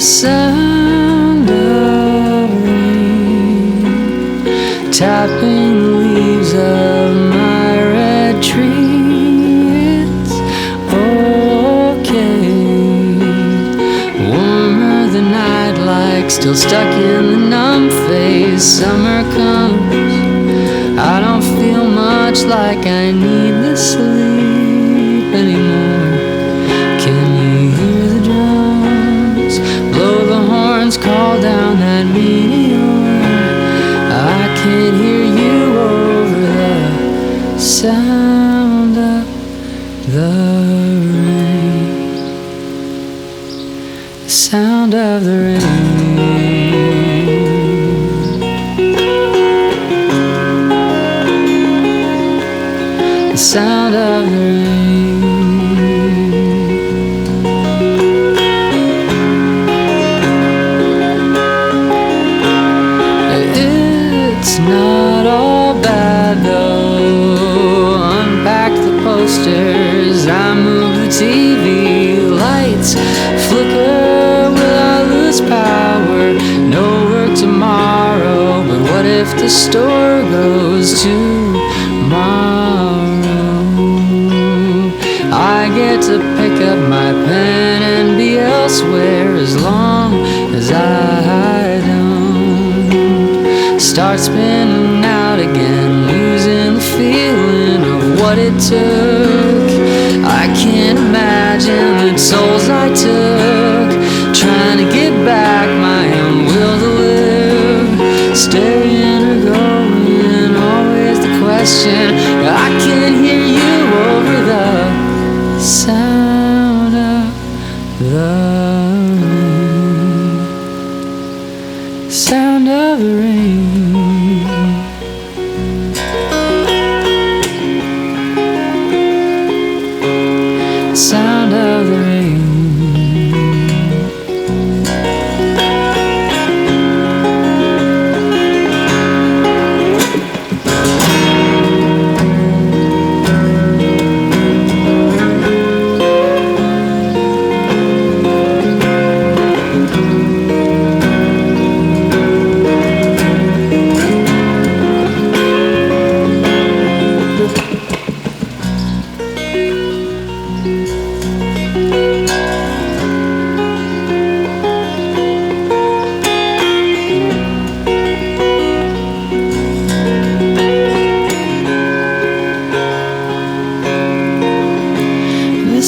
sound of rain tapping the leaves of my red tree. It's okay. Warmer than I'd like, still stuck in the numb phase. Summer comes, I don't feel much like I need the sleep anymore. Can you hear the drums blow the horns, call down that meteor? I can't hear you over the sound of the rain. The sound of the rain. The sound of the rain. It's not all bad though. Unpack the posters, I move the TV. Lights flicker, will I lose power? No work tomorrow, but what if the store goes tomorrow? I get to pick up my pen and be elsewhere as long as I don't start spinning out again, losing the feeling of what it took. I can't imagine the tolls I took, trying to get back my own will to live. Staying or going, always the question. I can't hear you over the sound of the rain. Sound of the rain. Sound of the rain. The